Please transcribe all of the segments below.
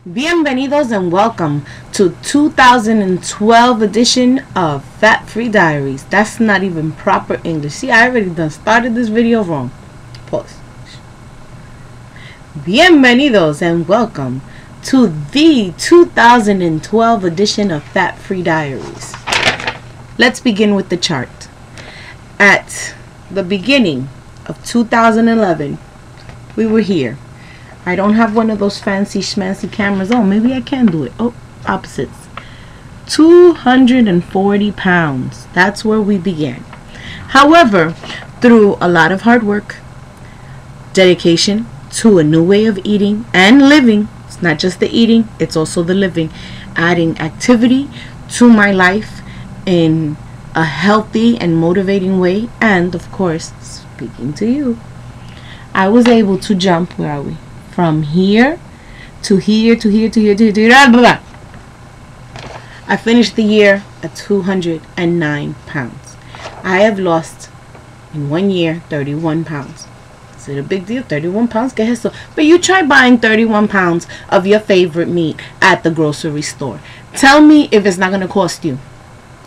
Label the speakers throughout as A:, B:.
A: Bienvenidos and welcome to 2012 edition of Fat Free Diaries. That's not even proper English. See, I already done started this video wrong. Pause. Bienvenidos and welcome to the 2012 edition of Fat Free Diaries. Let's begin with the chart. At the beginning of 2011, we were here. I don't have one of those fancy schmancy cameras. Oh, maybe I can do it. Oh, opposites. 240 pounds. That's where we began. However, through a lot of hard work, dedication to a new way of eating and living, it's not just the eating, it's also the living, adding activity to my life in a healthy and motivating way, and of course, speaking to you, I was able to jump, where are we? From here to here to here to here to here to here. Blah, blah, blah. I finished the year at 209 pounds. I have lost in 1 year 31 pounds. Is it a big deal? 31 pounds? Get eso. But you try buying 31 pounds of your favorite meat at the grocery store. Tell me if it's not going to cost you.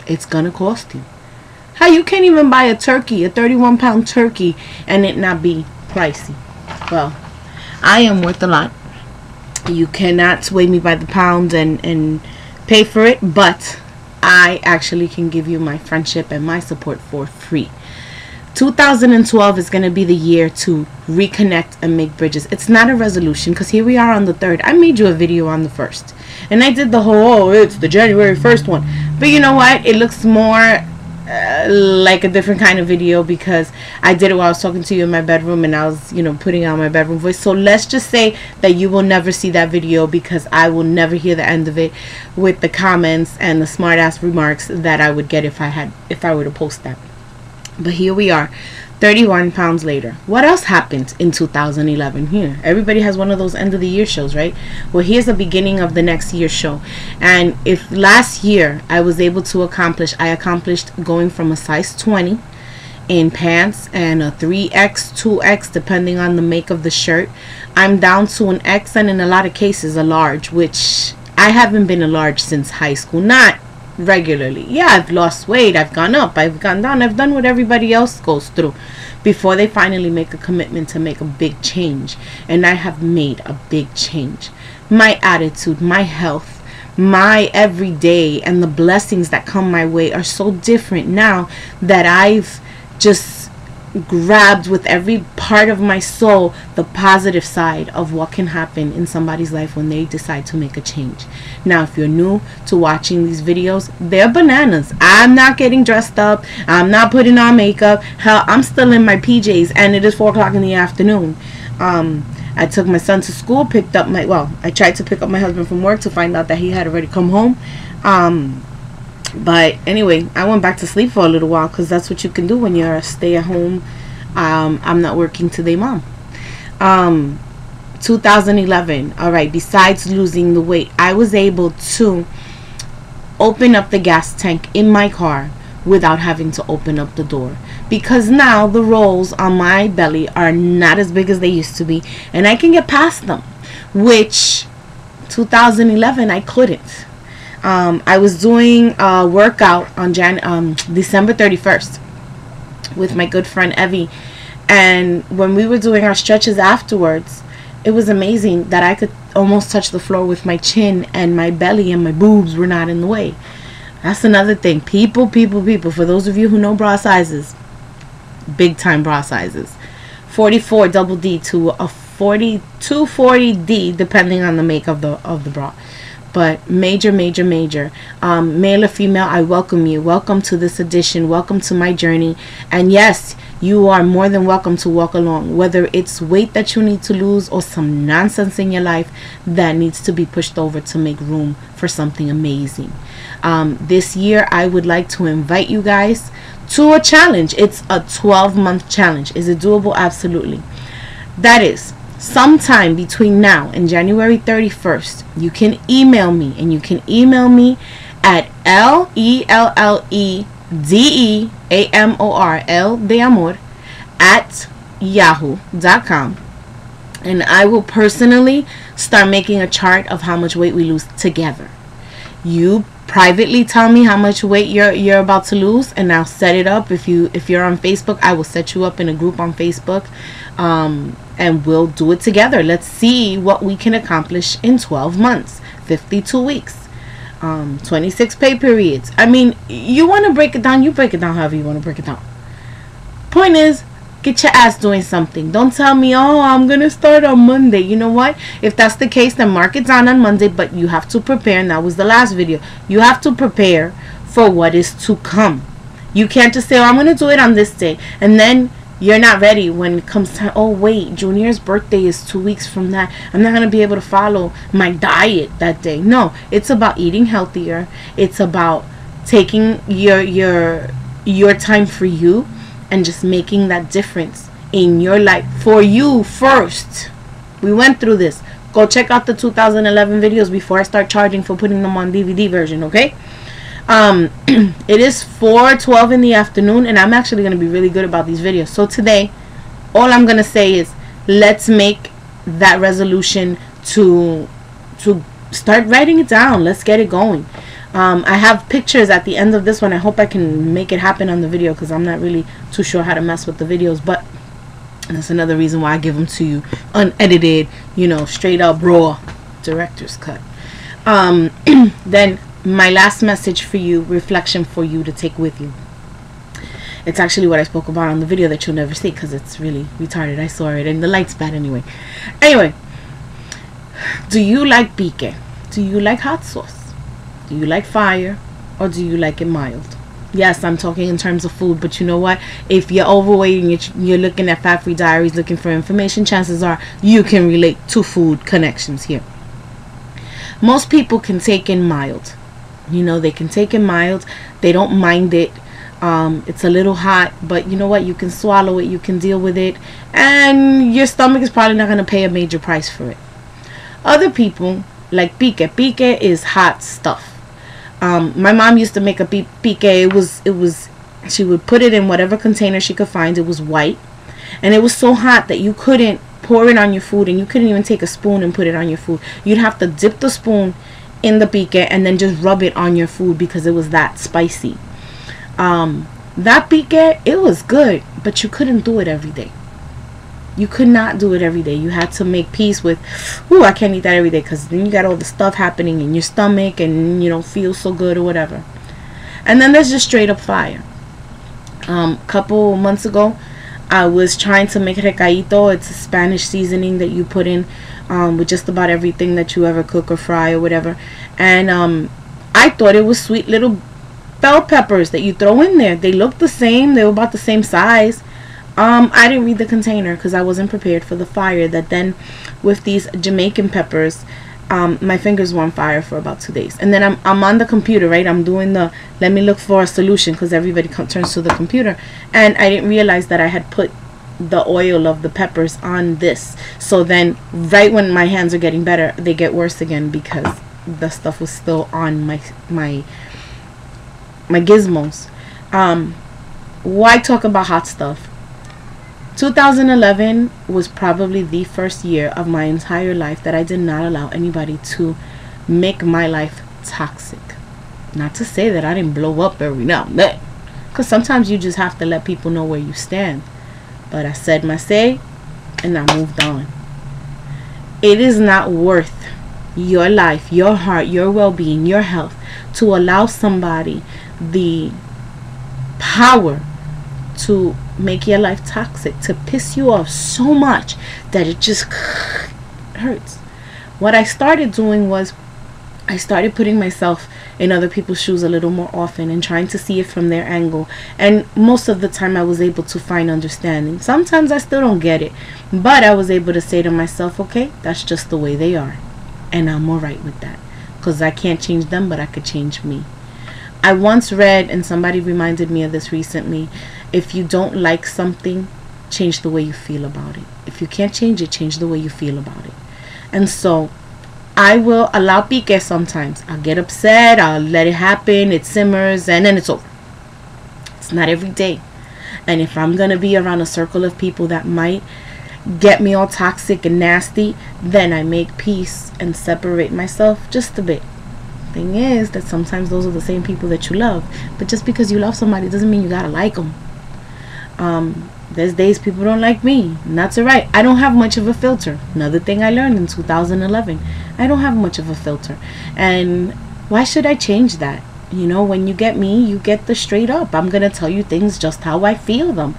A: It's going to cost you. How you can't even buy a turkey, a 31-pound turkey, and it not be pricey? Well, I am worth a lot. You cannot weigh me by the pound and pay for it, but I actually can give you my friendship and my support for free. 2012 is going to be the year to reconnect and make bridges. It's not a resolution because here we are on the 3rd. I made you a video on the 1st. And I did the whole, it's the January 1st one. But you know what? It looks more like a different kind of video because I did it while I was talking to you in my bedroom and I was, putting on my bedroom voice. So let's just say that you will never see that video because I will never hear the end of it with the comments and the smart ass remarks that I would get if I were to post that. But here we are, 31 pounds later. What else happened in 2011? Here, everybody has one of those end of the year shows, right? Well, here's the beginning of the next year's show. And if last year I was able to I accomplished going from a size 20 in pants and a 3X, 2X, depending on the make of the shirt. I'm down to an X and in a lot of cases a large, which I haven't been a large since high school. Not regularly. Yeah, I've lost weight, I've gone up, I've gone down, I've done what everybody else goes through before they finally make a commitment to make a big change. And I have made a big change. My attitude, my health, my everyday, and the blessings that come my way are so different now that I've just grabbed with every part of my soul the positive side of what can happen in somebody's life when they decide to make a change. Now, if you're new to watching these videos, they're bananas. I'm not getting dressed up. I'm not putting on makeup. Hell, I'm still in my PJs and it is 4 o'clock in the afternoon. I took my son to school, I tried to pick up my husband from work to find out that he had already come home. But anyway, I went back to sleep for a little while because that's what you can do when you're a stay-at-home, I'm not working today mom. 2011, all right, besides losing the weight, I was able to open up the gas tank in my car without having to open up the door. Because now the rolls on my belly are not as big as they used to be. And I can get past them, which 2011 I couldn't. I was doing a workout on December 31st with my good friend Evie, and when we were doing our stretches afterwards, it was amazing that I could almost touch the floor with my chin and my belly and my boobs were not in the way. That's another thing. People, for those of you who know bra sizes, big time bra sizes, 44 double D to a 4240D depending on the make of the bra. But major, male or female, I welcome you. Welcome to this edition. Welcome to my journey. And yes, you are more than welcome to walk along, whether it's weight that you need to lose or some nonsense in your life that needs to be pushed over to make room for something amazing. This year, I would like to invite you guys to a challenge. It's a 12-month challenge. Is it doable? Absolutely. That is, sometime between now and January 31st, you can email me, and you can email me at LELLEDEAMOR at yahoo.com, and I will personally start making a chart of how much weight we lose together. You privately tell me how much weight you're about to lose, and I'll set it up. If you're on Facebook, I will set you up in a group on Facebook, and we'll do it together. Let's see what we can accomplish in 12 months, 52 weeks, 26 pay periods. I mean, you want to break it down, you break it down however you want to break it down. Point is, get your ass doing something. Don't tell me, oh, I'm going to start on Monday. You know what? If that's the case, then mark it down on Monday. But you have to prepare. And that was the last video. You have to prepare for what is to come. You can't just say, oh, I'm going to do it on this day. And then you're not ready when it comes time. Oh, wait, Junior's birthday is 2 weeks from that. I'm not going to be able to follow my diet that day. No, it's about eating healthier. It's about taking your time for you, and just making that difference in your life for you first. We went through this. Go check out the 2011 videos before I start charging for putting them on DVD version, okay? It is 4:12 in the afternoon, and I'm actually going to be really good about these videos. So today, all I'm going to say is, let's make that resolution to start writing it down. Let's get it going. I have pictures at the end of this one. I hope I can make it happen on the video, because I'm not really too sure how to mess with the videos, but that's another reason why I give them to you unedited, you know, straight up raw director's cut. Then my last message for you, reflection for you to take with you. It's actually what I spoke about on the video that you'll never see, because it's really retarded. I saw it and the light's bad anyway. Anyway, do you like pique? Do you like hot sauce? Do you like fire, or do you like it mild? Yes, I'm talking in terms of food, but you know what? If you're overweight and you're looking at Fat Free Diaries looking for information, chances are you can relate to food connections here. Most people can take in mild. You know, they can take in mild. They don't mind it. It's a little hot, but you know what? You can swallow it. You can deal with it. And your stomach is probably not going to pay a major price for it. Other people like pique. Pique is hot stuff. My mom used to make a pique. It was she would put it in whatever container she could find. It was white, and it was so hot that you couldn't pour it on your food, and you couldn't even take a spoon and put it on your food. You'd have to dip the spoon in the pique and then just rub it on your food, because it was that spicy. That pique, it was good, but you couldn't do it every day. You could not do it every day. You had to make peace with, ooh, I can't eat that every day, because then you got all the stuff happening in your stomach and you don't feel so good or whatever. And then there's just straight up fire. Couple months ago, I was trying to make recaito. It's a Spanish seasoning that you put in with just about everything that you ever cook or fry or whatever. And I thought it was sweet little bell peppers that you throw in there. They looked the same. They were about the same size. I didn't read the container because I wasn't prepared for the fire that then with these Jamaican peppers, my fingers were on fire for about 2 days. And then I'm on the computer, right? I'm doing the, let me look for a solution, because everybody turns to the computer. And I didn't realize that I had put the oil of the peppers on this. So then right when my hands are getting better, they get worse again, because the stuff was still on my gizmos. Why talk about hot stuff? 2011 was probably the first year of my entire life that I did not allow anybody to make my life toxic. Not to say that I didn't blow up every now and then, because sometimes you just have to let people know where you stand. But I said my say, and I moved on. It is not worth your life, your heart, your well-being, your health to allow somebody the power to make your life toxic, to piss you off so much that it just hurts. What I started doing was I started putting myself in other people's shoes a little more often and trying to see it from their angle, and most of the time I was able to find understanding. Sometimes I still don't get it, but I was able to say to myself, okay, that's just the way they are, and I'm alright with that, because I can't change them, but I could change me. I once read, and somebody reminded me of this recently, if you don't like something, change the way you feel about it. If you can't change it, change the way you feel about it. And so I will allow pique sometimes. I'll get upset, I'll let it happen, it simmers, and then it's over. It's not every day. And if I'm going to be around a circle of people that might get me all toxic and nasty, then I make peace and separate myself just a bit. Thing is that sometimes those are the same people that you love, but just because you love somebody doesn't mean you gotta like them. There's days people don't like me, and that's alright. I don't have much of a filter. Another thing I learned in 2011, I don't have much of a filter, and why should I change that? You know, when you get me, you get the straight up. I'm gonna tell you things just how I feel them,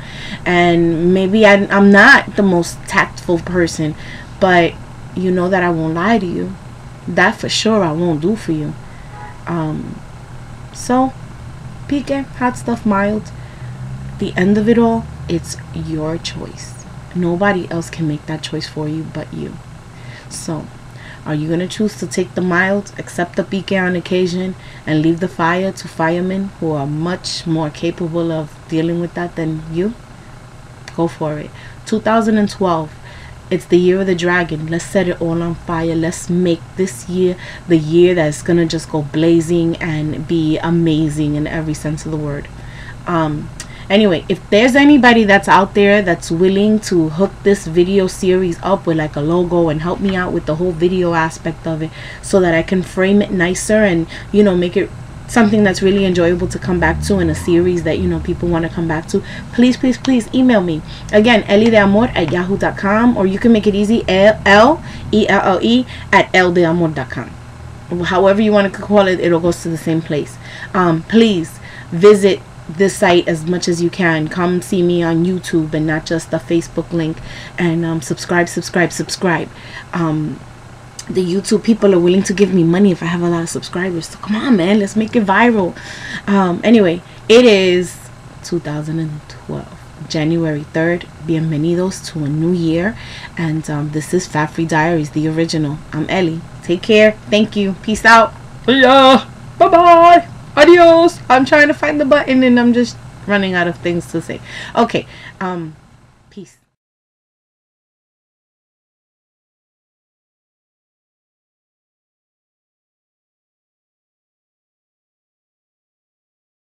A: and maybe I'm not the most tactful person, but you know that I won't lie to you. That for sure I won't do for you. So Picante, hot stuff, mild. The end of it all, it's your choice. Nobody else can make that choice for you but you. So are you going to choose to take the mild, accept the Picante on occasion, and leave the fire to firemen who are much more capable of dealing with that than you? Go for it. 2012, it's the year of the dragon. Let's set it all on fire. Let's make this year the year that's going to just go blazing and be amazing in every sense of the word. Anyway, if there's anybody that's out there that's willing to hook this video series up with like a logo and help me out with the whole video aspect of it so that I can frame it nicer and, you know, make it something that's really enjoyable to come back to in a series that, you know, people want to come back to, please, please, please email me. Again, elledeamor@yahoo.com, or you can make it easy, LELE@eldeamor.com. However you want to call it, it all goes to the same place. Please visit this site as much as you can. Come see me on YouTube and not just the Facebook link, and subscribe. The YouTube people are willing to give me money if I have a lot of subscribers, so come on, man, let's make it viral. Anyway, it is 2012, January 3rd. Bienvenidos to a new year, and this is Fat Free Diaries, the original. I'm Ellie. Take care. Thank you. Peace out. Yeah. Bye bye. Adios. I'm trying to find the button and I'm just running out of things to say. Okay. Peace.